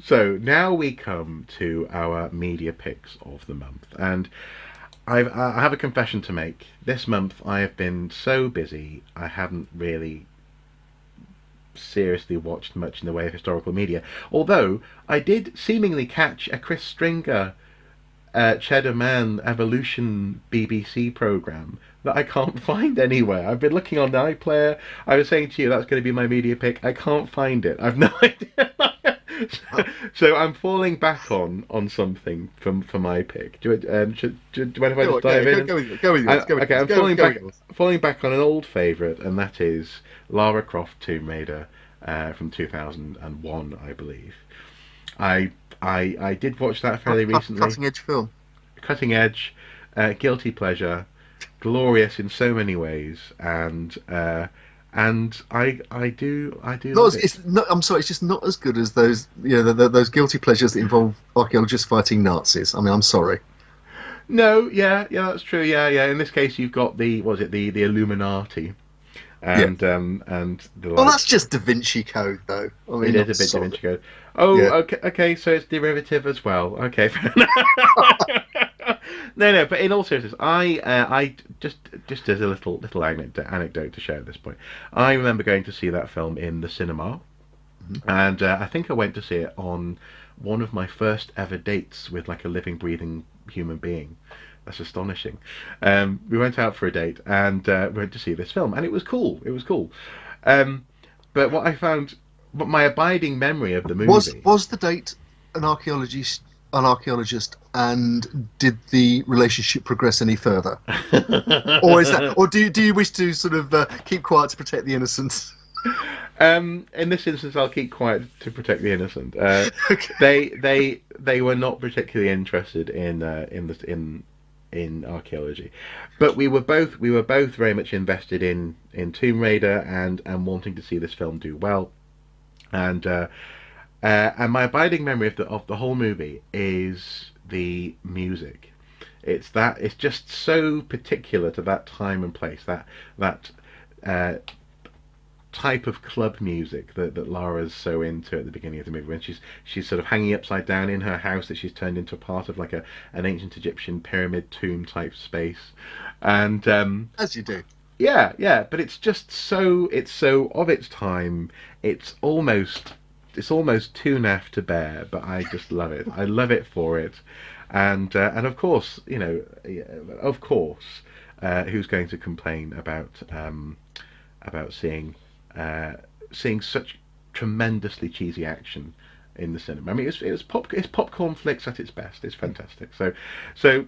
So now we come to our media picks of the month, and I have a confession to make. This month I have been so busy I haven't really seriously watched much in the way of historical media. Although I did seemingly catch a Chris Stringer Cheddar Man Evolution BBC program that I can't find anywhere. I've been looking on the iPlayer. I was saying to you that's going to be my media pick. I can't find it. I've no idea. So I'm falling back on something for my pick. Do you mind if I just dive in? Go with yours. Okay, I'm falling back on an old favourite, and that is Lara Croft Tomb Raider from 2001, I believe. I did watch that fairly recently. Cutting edge film. Cutting edge, guilty pleasure, glorious in so many ways, and I do love it. It's not. I'm sorry. It's just not as good as those. Those guilty pleasures that involve archaeologists fighting Nazis. I mean, I'm sorry. No, yeah, that's true. Yeah. In this case, you've got the Illuminati, and the Well, that's just Da Vinci Code, though. I mean, it is a bit Da Vinci Code. Oh, yeah. Okay, so it's derivative as well. Okay, fair enough. No, but in all seriousness, I just as a little anecdote to share at this point, I remember going to see that film in the cinema, and I think I went to see it on one of my first ever dates with like a living, breathing human being. That's astonishing. We went out for a date and we went to see this film, and it was cool. It was cool. But what I found, but my abiding memory of the movie was the date an archaeologist, and did the relationship progress any further, or do you wish to sort of keep quiet to protect the innocent? In this instance, I'll keep quiet to protect the innocent. Okay. They were not particularly interested in archaeology, but we were both very much invested in Tomb Raider and wanting to see this film do well, and my abiding memory of the whole movie is the music. It's just so particular to that time and place, that type of club music that Lara's so into at the beginning of the movie, when she's sort of hanging upside down in her house that she's turned into a part of like an ancient Egyptian pyramid tomb type space, and as you do. Yeah, but it's so of its time. It's almost too naff to bear, but I just love it. I love it for it, and of course, who's going to complain about seeing such tremendously cheesy action in the cinema? I mean, it's popcorn flicks at its best. It's fantastic. So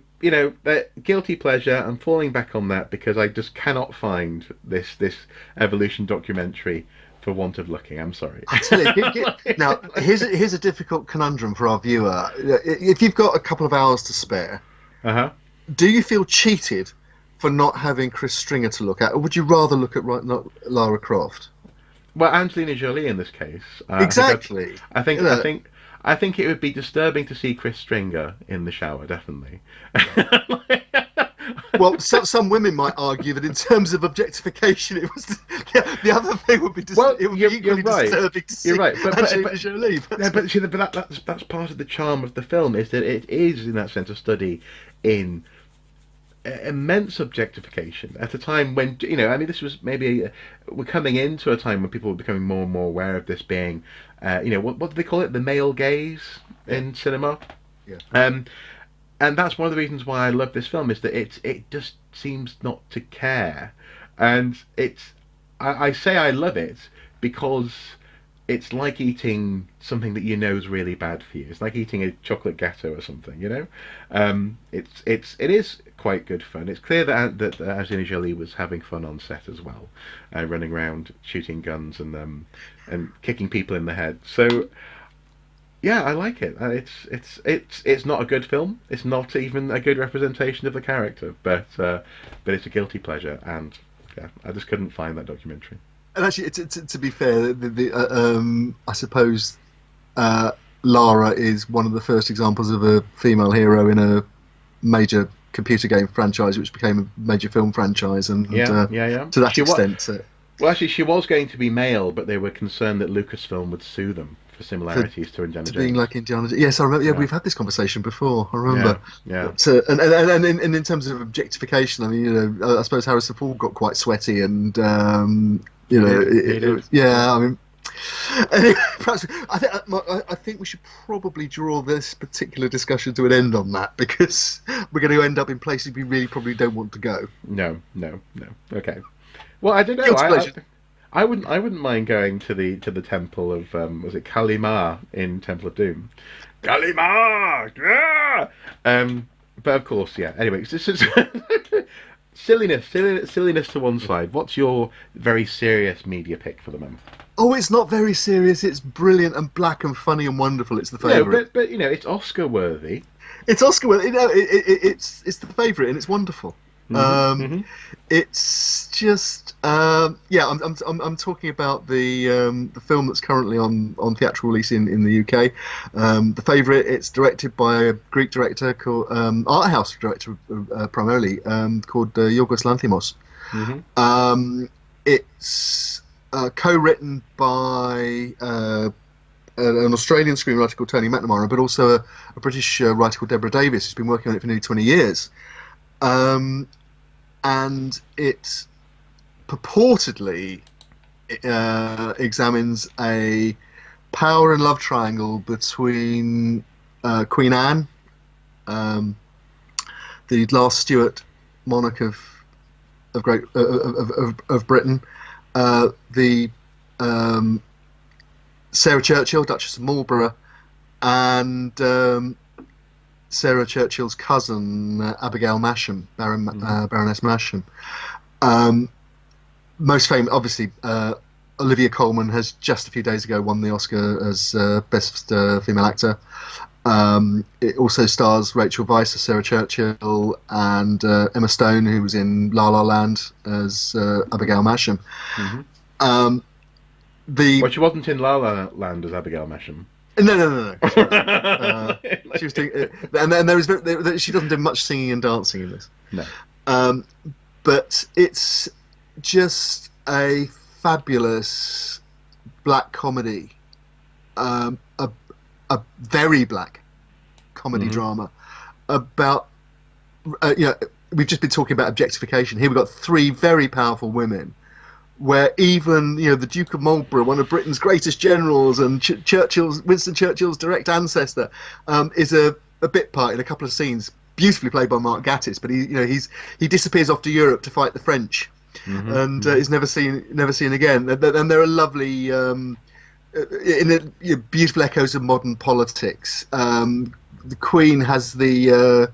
guilty pleasure. I'm falling back on that because I just cannot find this evolution documentary for want of looking. I'm sorry. Now, here's a difficult conundrum for our viewer. If you've got a couple of hours to spare, do you feel cheated for not having Chris Stringer to look at, or would you rather look at Lara Croft? Well, Angelina Jolie in this case. Exactly. I think it would be disturbing to see Chris Stringer in the shower. Definitely. Well, some women might argue that in terms of objectification, it was the other thing would be equally disturbing to see. You're right, Angelina Jolie. That's part of the charm of the film, is that it is in that sense a study in immense objectification at a time when this was maybe we're coming into a time when people were becoming more and more aware of this being what do they call it, the male gaze in cinema. And that's one of the reasons why I love this film, is that it just seems not to care, and I say I love it because it's like eating something that is really bad for you. It's like eating a chocolate gâteau or something, It is quite good fun. It's clear that Angelina Jolie was having fun on set as well, running around shooting guns and kicking people in the head. So yeah, I like it. It's not a good film. It's not even a good representation of the character, but it's a guilty pleasure, and yeah, I just couldn't find that documentary. And actually, to be fair, I suppose Lara is one of the first examples of a female hero in a major computer game franchise, which became a major film franchise, and to that extent. Well, actually, she was going to be male, but they were concerned that Lucasfilm would sue them for similarities to Indiana to Jones. being like Indiana Jones. Yes, I remember. Yeah, Yeah. we've had this conversation before. I remember. Yeah. But, and in terms of objectification, I mean, you know, I suppose Harrison Ford got quite sweaty, and you know, He did. yeah. I mean, anyway, perhaps I think we should probably draw this particular discussion to an end on that, because we're going to end up in places we really probably don't want to go. No. Okay. Well, I don't know. Guilty pleasure. I wouldn't mind going to the temple of was it Kali Ma in Temple of Doom? Kali Ma, yeah. But of course, yeah. Anyway, silliness to one side. What's your very serious media pick for the month? Oh, it's not very serious. It's brilliant and black and funny and wonderful. It's the favourite. No, but you know, it's Oscar worthy. It's Oscar worthy. You know, it's the favourite, and it's wonderful. It's just yeah. I'm talking about the film that's currently on theatrical release in the UK. The Favourite. It's directed by a Greek director called art house director primarily called Yorgos Lanthimos. It's co-written by an Australian screenwriter called Tony McNamara, but also a British writer called Deborah Davis, who's been working on it for nearly 20 years. And it purportedly examines a power and love triangle between Queen Anne, the last Stuart monarch of Britain, the Sarah Churchill, Duchess of Marlborough, and Sarah Churchill's cousin, Abigail Masham, Baroness Masham. Most famous, obviously, Olivia Colman has just a few days ago won the Oscar as Best Female Actor. It also stars Rachel Weisz as Sarah Churchill and Emma Stone, who was in La La Land as Abigail Masham. Well, she wasn't in La La Land as Abigail Masham. No. She was doing, and then she doesn't do much singing and dancing in this. No. But it's just a fabulous black comedy, a very black comedy drama about you know, we've just been talking about objectification. Here we've got three very powerful women, where even, you know, the Duke of Marlborough, one of Britain's greatest generals, and Winston Churchill's direct ancestor, is a bit part in a couple of scenes, beautifully played by Mark Gatiss. But he disappears off to Europe to fight the French, and is never seen again. And there are lovely, beautiful echoes of modern politics. The Queen has the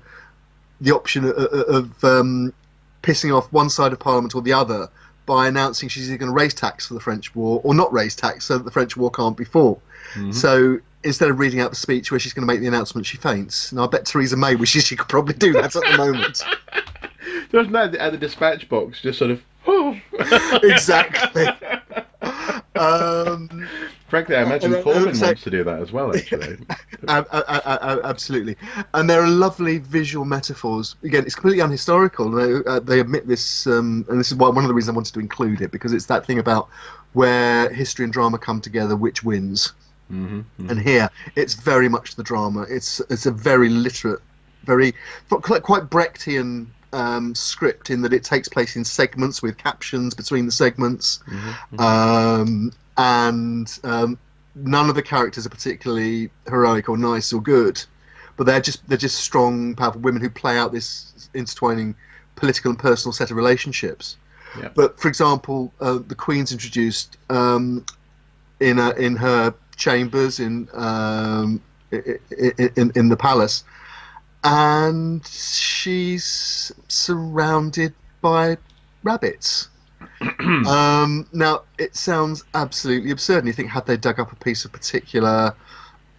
option of pissing off one side of Parliament or the other by announcing she's either going to raise tax for the French war or not raise tax, so that the French war can't be fought. So instead of reading out the speech where she's going to make the announcement, she faints. Now I bet Theresa May wishes she could probably do that at the moment. Doesn't that at the dispatch box just sort of exactly. Frankly, I imagine Corbyn wants to do that as well, actually. Absolutely. And there are lovely visual metaphors. Again, it's completely unhistorical. They admit this, and this is why one of the reasons I wanted to include it, because it's that thing about where history and drama come together, which wins. And here, it's very much the drama. It's a very literate, very quite Brechtian script, in that it takes place in segments with captions between the segments. And none of the characters are particularly heroic or nice or good, but they're just strong, powerful women who play out this intertwining political and personal set of relationships. But for example, the Queen's introduced in her chambers in the palace, and she's surrounded by rabbits. Now, it sounds absolutely absurd, and you think, had they dug up a piece of particular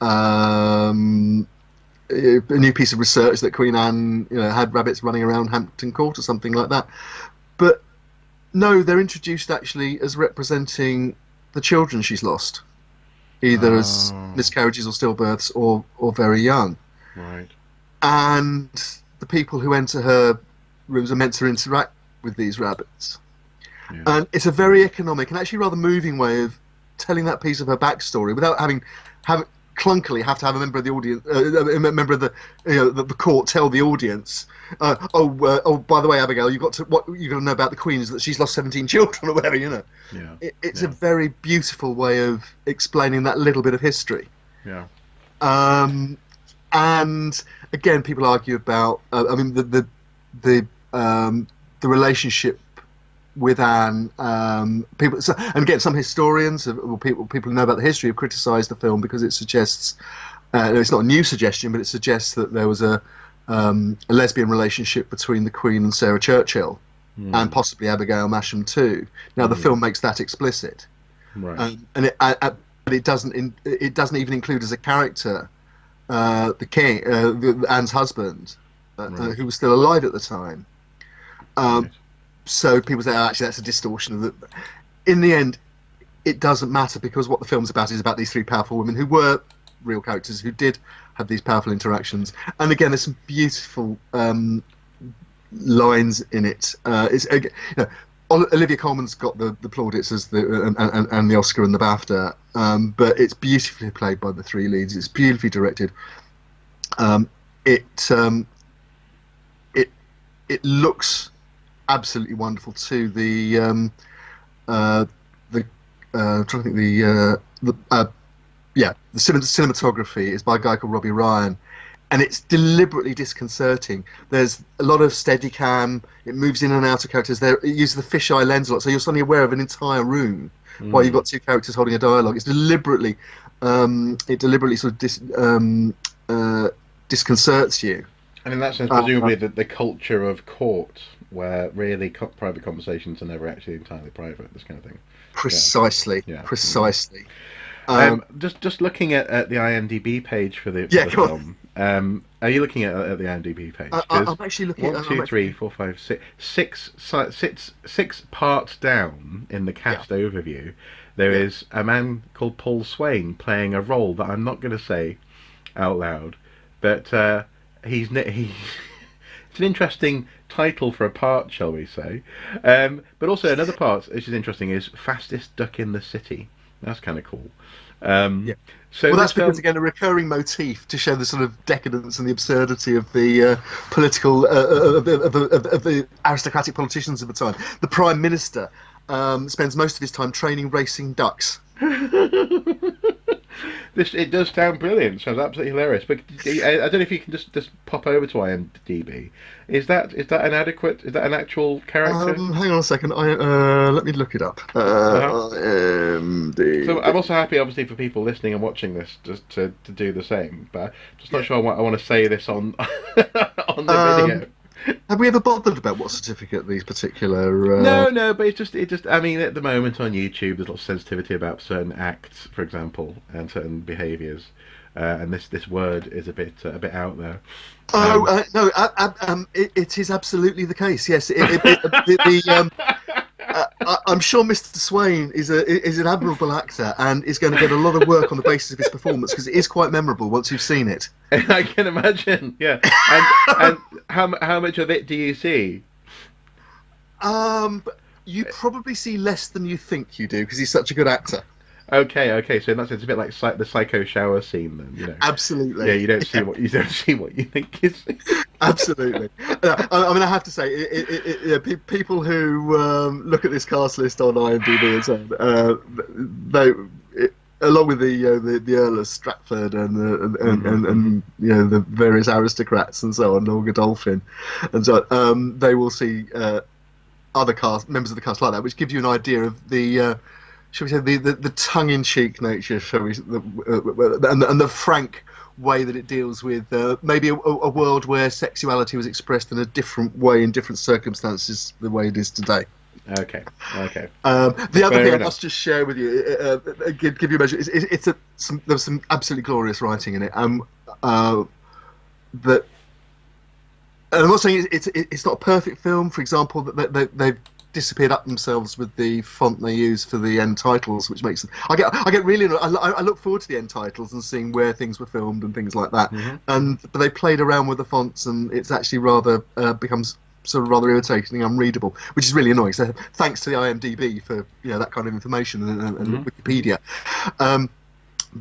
a new piece of research that Queen Anne, you know, had rabbits running around Hampton Court or something like that. But no, they're introduced actually as representing the children she's lost, either as miscarriages or stillbirths or very young. Right. And the people who enter her rooms are meant to interact with these rabbits. And it's a very economic and actually rather moving way of telling that piece of her backstory without having clunkily have to have a member of the audience, a member of the court tell the audience, by the way, Abigail, what you got to know about the Queen is that she's lost 17 children or whatever, It's a very beautiful way of explaining that little bit of history. Yeah. And again, people argue about, the relationship with Anne. And again, some historians or people who know about the history have criticised the film because it suggests, it's not a new suggestion, but it suggests that there was a lesbian relationship between the Queen and Sarah Churchill, and possibly Abigail Masham too. Now the film makes that explicit, right? But it doesn't even include as a character the king, Anne's husband, who was still alive at the time. Right. So people say, actually, that's a distortion of the. In the end, it doesn't matter, because what the film's about is about these three powerful women who were real characters who did have these powerful interactions. And again, there's some beautiful lines in it. Olivia Colman's got the plaudits as and the Oscar and the BAFTA, but it's beautifully played by the three leads. It's beautifully directed. It looks absolutely wonderful too. The cinematography is by a guy called Robbie Ryan, and it's deliberately disconcerting. There's a lot of Steadicam. It moves in and out of characters. It uses the fisheye lens a lot, so you're suddenly aware of an entire room while you've got two characters holding a dialogue. It's deliberately, sort of disconcerts you. And in that sense, presumably the culture of court, where really private conversations are never actually entirely private, this kind of thing. Precisely. Yeah. Precisely. Just looking at the IMDb page for the film. Are you looking at the IMDb page? I'm actually looking at 1, 2, 3, 4, 5, 6. Six parts down in the cast overview, there is a man called Paul Swain playing a role that I'm not going to say out loud, but it's an interesting title for a part, shall we say. But also another part which is interesting is Fastest Duck in the City. That's kind of cool. So that's because, again, a recurring motif to show the sort of decadence and the absurdity of the political of the aristocratic politicians of the time. The Prime Minister spends most of his time training racing ducks. It does sound brilliant. Sounds absolutely hilarious. But I don't know if you can just pop over to IMDb. Is that an adequate? Is that an actual character? Hang on a second. Let me look it up. IMDb. So I'm also happy, obviously, for people listening and watching this just to do the same. But just not sure I want to say this on on the video. Have we ever bothered about what certificate these particular? No, but it just. I mean, at the moment on YouTube, there's a lot of sensitivity about certain acts, for example, and certain behaviours, and this word is a bit out there. No, it is absolutely the case. Yes, I'm sure Mr. Swain is an admirable actor and is going to get a lot of work on the basis of his performance, because it is quite memorable once you've seen it. I can imagine. Yeah. And how much of it do you see? You probably see less than you think you do, because he's such a good actor. Okay. So in that sense, it's a bit like the psycho shower scene, then. Absolutely. Yeah, you don't see what you think you see. Absolutely. I mean, I have to say, people who look at this cast list on IMDb and so on, along with the Earl of Stratford and the various aristocrats and so on, Lord Godolphin, and so they will see other members of the cast like that, which gives you an idea of the. Shall we say the tongue-in-cheek nature, shall we, and the frank way that it deals with maybe a world where sexuality was expressed in a different way in different circumstances, the way it is today. Okay. The other thing I must just share with you, give you a measure, there's some absolutely glorious writing in it. And I'm not saying it's not a perfect film. For example, they've disappeared up themselves with the font they use for the end titles, which makes them. I look forward to the end titles and seeing where things were filmed and things like that. But they played around with the fonts, and it's actually rather becomes sort of rather irritating and unreadable, which is really annoying. So thanks to the IMDb for that kind of information and Wikipedia.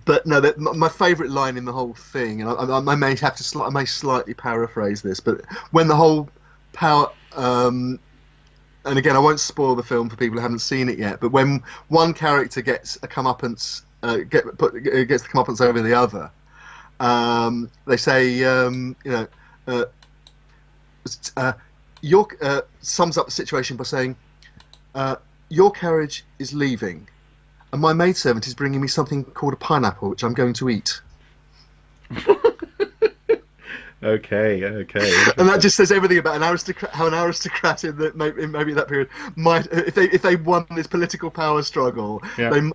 But no, my favourite line in the whole thing, and I may have to I may slightly paraphrase this, but when the whole power, and again, I won't spoil the film for people who haven't seen it yet, but when one character gets a comeuppance, gets the comeuppance over the other, they say, York sums up the situation by saying, "Your carriage is leaving, and my maidservant is bringing me something called a pineapple, which I'm going to eat." Okay. And that just says everything about an aristocrat. How an aristocrat in maybe that period might, if they won this political power struggle,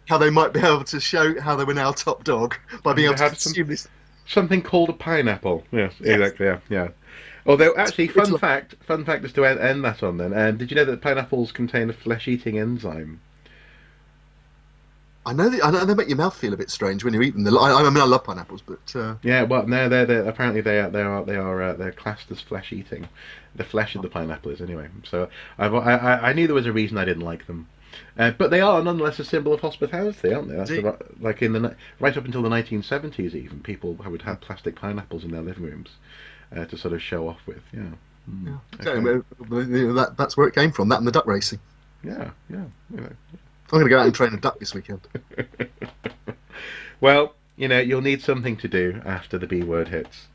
how they might be able to show how they were now top dog by being able to consume this. Something called a pineapple. Yes. Exactly. Yeah. Although, actually, fun fact, just to end that on then. Did you know that pineapples contain a flesh-eating enzyme? I know they make your mouth feel a bit strange when you eat them. I mean, I love pineapples, but yeah, well, no, they're apparently they're classed as flesh-eating. The flesh of the pineapple is anyway. So I knew there was a reason I didn't like them, but they are nonetheless a symbol of hospitality, aren't they? That's like right up until the 1970s, even people would have plastic pineapples in their living rooms to sort of show off with. Yeah. Okay. That's where it came from. That and the duck racing. Yeah. I'm going to go out and train a duck this weekend. Well, you'll need something to do after the B word hits.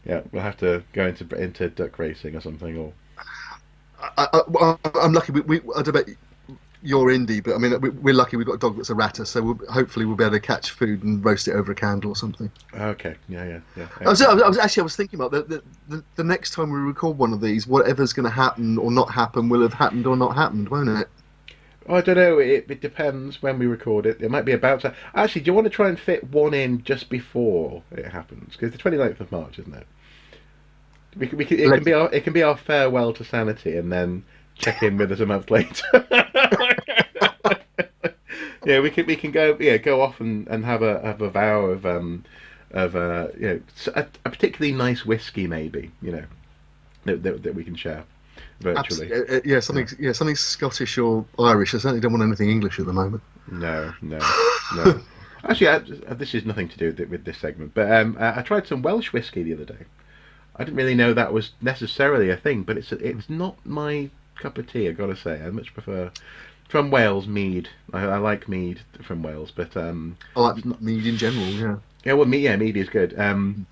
Yeah, we'll have to go into duck racing or something. Or I'm lucky. I don't bet you're indie, but I mean, we're lucky. We've got a dog that's a ratter, so hopefully we'll be able to catch food and roast it over a candle or something. Okay. Yeah. I was thinking about the next time we record one of these, whatever's going to happen or not happen will have happened or not happened, won't it? I don't know. It depends when we record it. It might be about to. Actually, do you want to try and fit one in just before it happens? Because the 29th of March, isn't it? It can be our farewell to sanity, and then check in with us a month later. Yeah, we can go off and have a vow of a particularly nice whiskey, maybe that we can share. Virtually. Something Scottish or Irish. I certainly don't want anything English at the moment. No. Actually, this is nothing to do with this segment, but I tried some Welsh whiskey the other day. I didn't really know that was necessarily a thing, but it's not my cup of tea, I've got to say. I much prefer from Wales mead. I like mead from Wales, but I like mead in general. Yeah. Yeah, well, mead is good.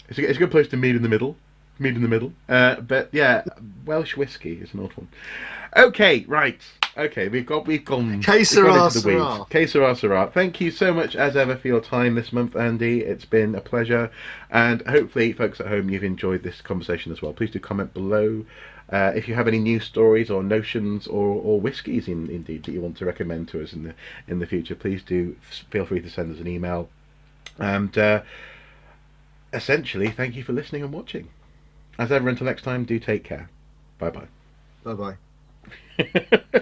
It's a good place to meet in the middle. But yeah, Welsh whiskey is an odd one. Okay, right. Okay, we've gone into the weeds. Que sera. Thank you so much as ever for your time this month, Andy. It's been a pleasure, and hopefully, folks at home, you've enjoyed this conversation as well. Please do comment below if you have any news stories or notions or whiskies indeed that you want to recommend to us in the future. Please do feel free to send us an email. And essentially, thank you for listening and watching. As ever, until next time, do take care. Bye-bye. Bye-bye.